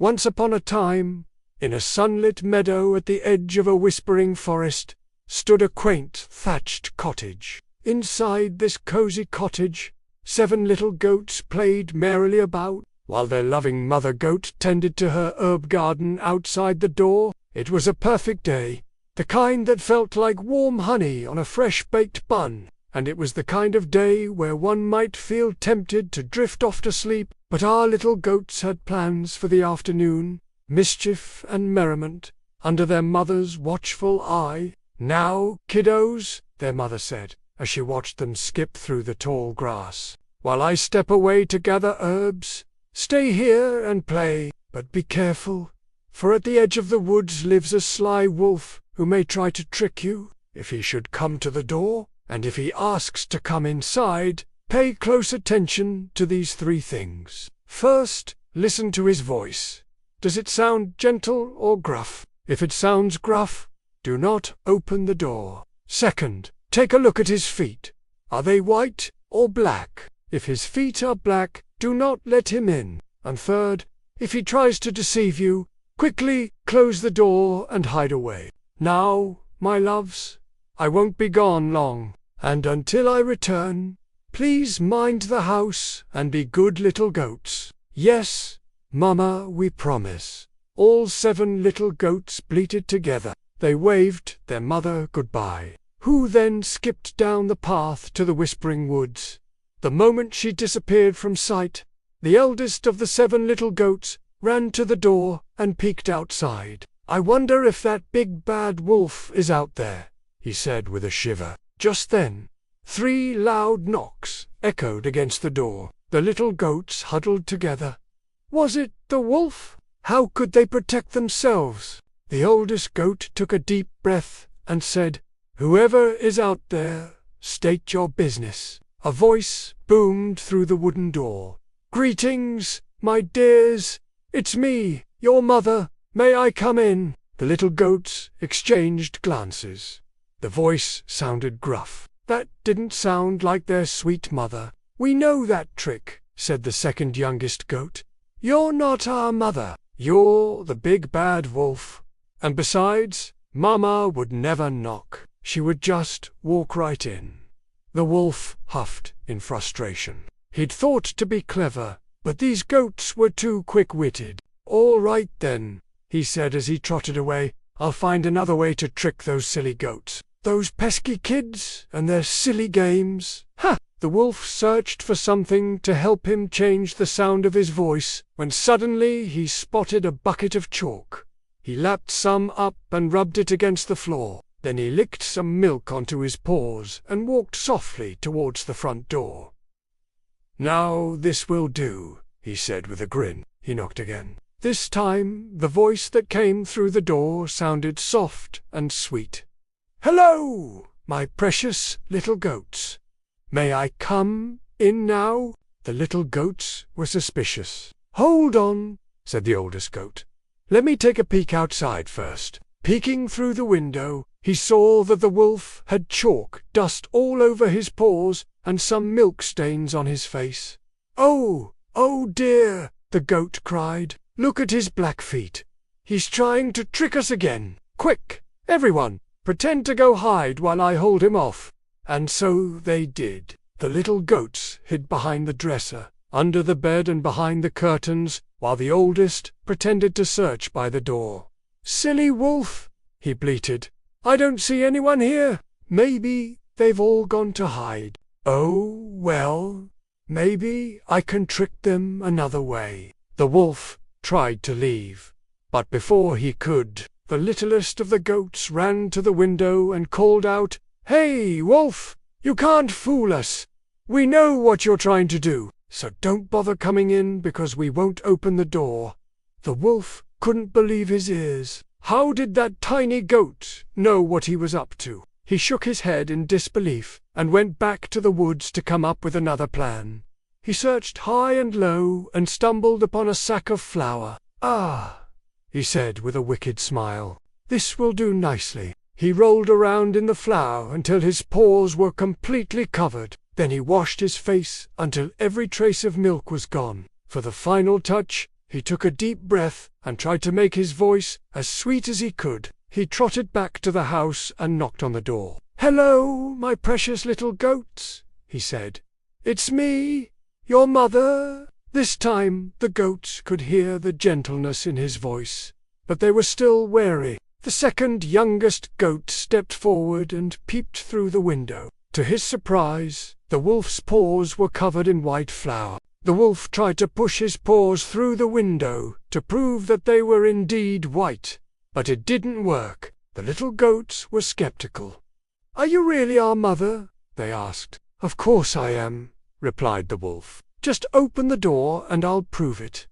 Once upon a time, in a sunlit meadow at the edge of a whispering forest, stood a quaint thatched cottage. Inside this cozy cottage, 7 little goats played merrily about, while their loving mother goat tended to her herb garden outside the door. It was a perfect day, the kind that felt like warm honey on a fresh-baked bun, and it was the kind of day where one might feel tempted to drift off to sleep, but our little goats had plans for the afternoon, mischief and merriment, under their mother's watchful eye. "Now, kiddos," their mother said, as she watched them skip through the tall grass, "while I step away to gather herbs, stay here and play, but be careful, for at the edge of the woods lives a sly wolf who may try to trick you. If he should come to the door, and if he asks to come inside, pay close attention to these 3 things. First, listen to his voice. Does it sound gentle or gruff? If it sounds gruff, do not open the door. Second, take a look at his feet. Are they white or black? If his feet are black, do not let him in. And third, if he tries to deceive you, quickly close the door and hide away. Now, my loves, I won't be gone long, and until I return, please mind the house and be good little goats." "Yes, Mama, we promise." All 7 little goats bleated together. They waved their mother goodbye, who then skipped down the path to the whispering woods. The moment she disappeared from sight, the eldest of the 7 little goats ran to the door and peeked outside. "I wonder if that big bad wolf is out there," he said with a shiver. Just then, 3 loud knocks echoed against the door. The little goats huddled together. Was it the wolf? How could they protect themselves? The oldest goat took a deep breath and said, "Whoever is out there, state your business." A voice boomed through the wooden door. "Greetings, my dears. It's me, your mother. May I come in?" The little goats exchanged glances. The voice sounded gruff. That didn't sound like their sweet mother. "We know that trick," said the second youngest goat. "You're not our mother. You're the big bad wolf. And besides, Mama would never knock. She would just walk right in." The wolf huffed in frustration. He'd thought to be clever, but these goats were too quick-witted. "All right then," he said as he trotted away. "I'll find another way to trick those silly goats. Those pesky kids and their silly games. Ha!" The wolf searched for something to help him change the sound of his voice, when suddenly he spotted a bucket of chalk. He lapped some up and rubbed it against the floor. Then he licked some milk onto his paws and walked softly towards the front door. "Now this will do," he said with a grin. He knocked again. This time the voice that came through the door sounded soft and sweet. "Hello, my precious little goats. May I come in now?" The little goats were suspicious. "Hold on," said the oldest goat. "Let me take a peek outside first." Peeking through the window, he saw that the wolf had chalk dust all over his paws and some milk stains on his face. "Oh, oh dear," the goat cried. "Look at his black feet. He's trying to trick us again. Quick, everyone, pretend to go hide while I hold him off." And so they did. The little goats hid behind the dresser, under the bed and behind the curtains, while the oldest pretended to search by the door. "Silly wolf," he bleated. "I don't see anyone here. Maybe they've all gone to hide. Oh, well, maybe I can trick them another way." The wolf tried to leave, but before he could, the littlest of the goats ran to the window and called out, "Hey, wolf, you can't fool us. We know what you're trying to do, so don't bother coming in because we won't open the door." The wolf couldn't believe his ears. How did that tiny goat know what he was up to? He shook his head in disbelief and went back to the woods to come up with another plan. He searched high and low and stumbled upon a sack of flour. "Ah," he said with a wicked smile, "this will do nicely." He rolled around in the flour until his paws were completely covered. Then he washed his face until every trace of milk was gone. For the final touch, He took a deep breath and tried to make his voice as sweet as he could. He trotted back to the house and knocked on the door. "Hello, my precious little goats," he said. "It's me, your mother." This time the goats could hear the gentleness in his voice, but they were still wary. The second youngest goat stepped forward and peeped through the window. To his surprise, the wolf's paws were covered in white flour. The wolf tried to push his paws through the window to prove that they were indeed white, but it didn't work. The little goats were skeptical. "Are you really our mother?" they asked. "Of course I am," replied the wolf. "Just open the door and I'll prove it."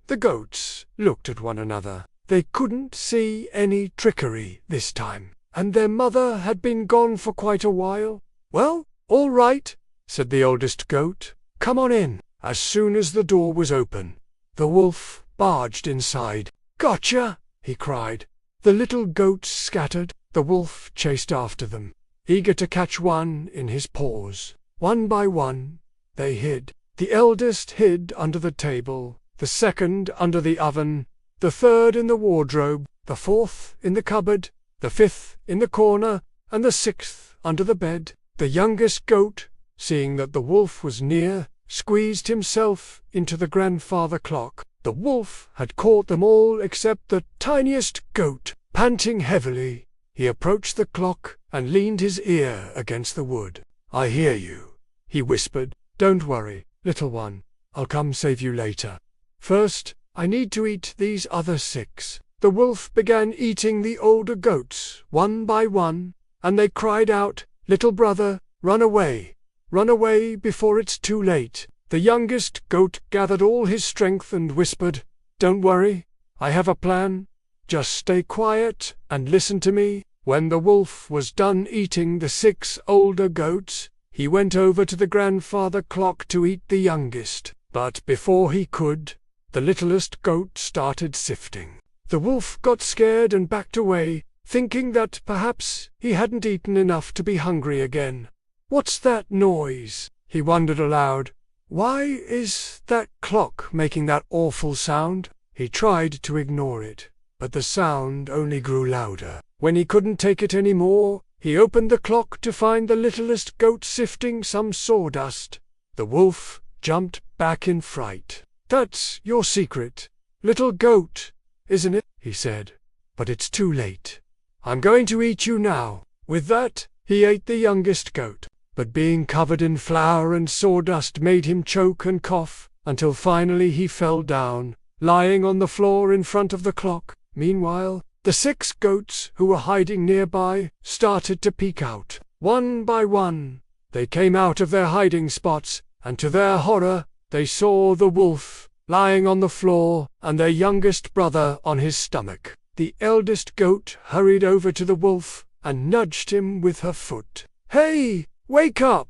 The goats looked at one another. They couldn't see any trickery this time, and their mother had been gone for quite a while. "Well, all right," said the oldest goat. "Come on in." As soon as the door was open, the wolf barged inside. "Gotcha!" he cried. The little goats scattered. The wolf chased after them, eager to catch one in his paws. One by one, they hid. The eldest hid under the table, the second under the oven, the third in the wardrobe, the fourth in the cupboard, the fifth in the corner, and the sixth under the bed. The youngest goat, seeing that the wolf was near, squeezed himself into the grandfather clock. The wolf had caught them all except the tiniest goat. Panting heavily, he approached the clock and leaned his ear against the wood. "I hear you," he whispered. "Don't worry, little one. I'll come save you later. First, I need to eat these other 6. The wolf began eating the older goats, one by one, and they cried out, "Little brother, run away! Run away before it's too late." The youngest goat gathered all his strength and whispered, "Don't worry, I have a plan. Just stay quiet and listen to me." When the wolf was done eating the 6 older goats, he went over to the grandfather clock to eat the youngest. But before he could, the littlest goat started sifting. The wolf got scared and backed away, thinking that perhaps he hadn't eaten enough to be hungry again. "What's that noise?" he wondered aloud. "Why is that clock making that awful sound?" He tried to ignore it, but the sound only grew louder. When he couldn't take it any more, he opened the clock to find the littlest goat sifting some sawdust. The wolf jumped back in fright. "That's your secret, little goat, isn't it?" he said. "But it's too late. I'm going to eat you now." With that, he ate the youngest goat. But being covered in flour and sawdust made him choke and cough, until finally he fell down, lying on the floor in front of the clock. Meanwhile, the 6 goats who were hiding nearby started to peek out. One by one, they came out of their hiding spots, and to their horror, they saw the wolf lying on the floor and their youngest brother on his stomach. The eldest goat hurried over to the wolf and nudged him with her foot. "Hey! Wake up,"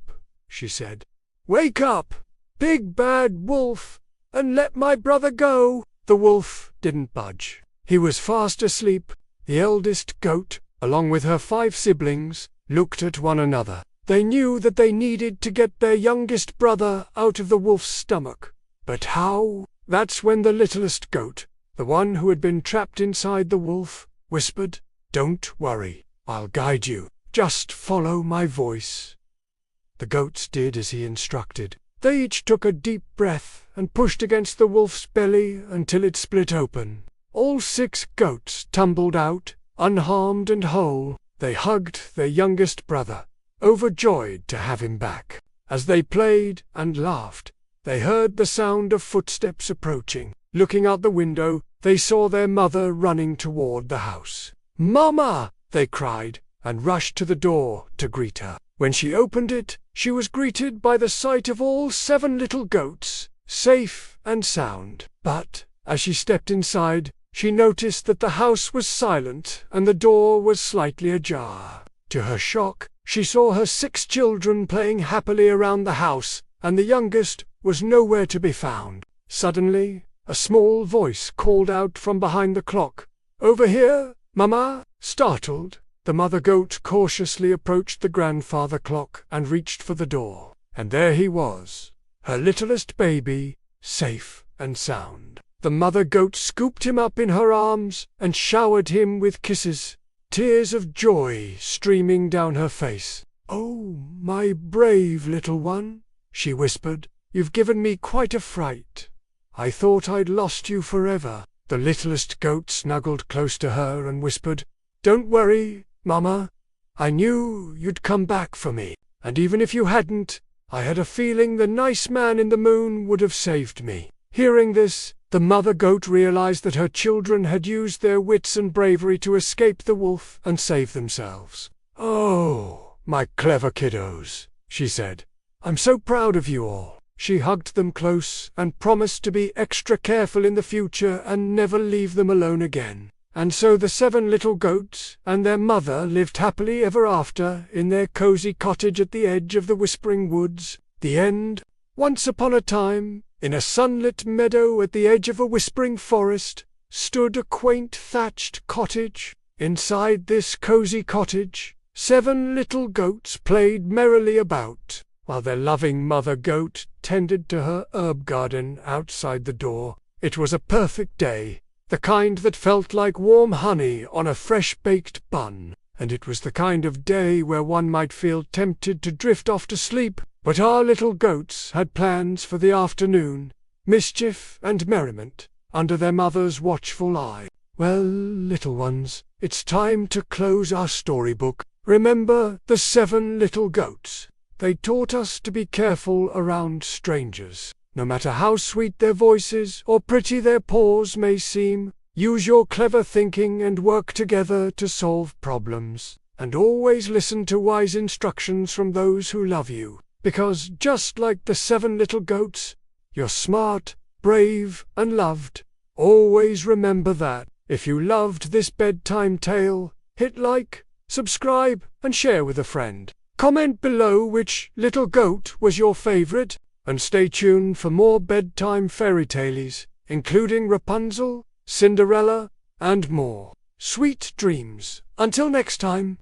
she said. "Wake up, big bad wolf, and let my brother go." The wolf didn't budge. He was fast asleep. The eldest goat, along with her 5 siblings, looked at one another. They knew that they needed to get their youngest brother out of the wolf's stomach. But how? That's when the littlest goat, the one who had been trapped inside the wolf, whispered, "Don't worry, I'll guide you. Just follow my voice." The goats did as he instructed. They each took a deep breath and pushed against the wolf's belly until it split open. All 6 goats tumbled out, unharmed and whole. They hugged their youngest brother, overjoyed to have him back. As they played and laughed, they heard the sound of footsteps approaching. Looking out the window, they saw their mother running toward the house. "Mama!" they cried, and rushed to the door to greet her. When she opened it, she was greeted by the sight of all 7 little goats, safe and sound. But, as she stepped inside, she noticed that the house was silent and the door was slightly ajar. To her shock, she saw her 6 children playing happily around the house, and the youngest was nowhere to be found. Suddenly, a small voice called out from behind the clock, "Over here, Mama!" Startled, the mother goat cautiously approached the grandfather clock and reached for the door. And there he was, her littlest baby, safe and sound. The mother goat scooped him up in her arms and showered him with kisses, tears of joy streaming down her face. "Oh, my brave little one," she whispered, "you've given me quite a fright. I thought I'd lost you forever." The littlest goat snuggled close to her and whispered, "Don't worry, Mama. I knew you'd come back for me. And even if you hadn't, I had a feeling the nice man in the moon would have saved me." Hearing this, the mother goat realized that her children had used their wits and bravery to escape the wolf and save themselves. "Oh, my clever kiddos," she said. "I'm so proud of you all." She hugged them close and promised to be extra careful in the future and never leave them alone again. And so the 7 little goats and their mother lived happily ever after in their cozy cottage at the edge of the Whispering Woods. The end. Once upon a time, in a sunlit meadow at the edge of a whispering forest, stood a quaint thatched cottage. Inside this cozy cottage, 7 little goats played merrily about, while their loving mother goat tended to her herb garden outside the door. It was a perfect day, the kind that felt like warm honey on a fresh-baked bun, and it was the kind of day where one might feel tempted to drift off to sleep. But our little goats had plans for the afternoon, mischief and merriment, under their mother's watchful eye. Well, little ones, it's time to close our storybook. Remember the 7 little goats. They taught us to be careful around strangers. No matter how sweet their voices or pretty their paws may seem, use your clever thinking and work together to solve problems. And always listen to wise instructions from those who love you. Because just like the 7 little goats, you're smart, brave, and loved. Always remember that. If you loved this bedtime tale, hit like, subscribe, and share with a friend. Comment below which little goat was your favorite, and stay tuned for more bedtime fairy tales, including Rapunzel, Cinderella, and more. Sweet dreams. Until next time.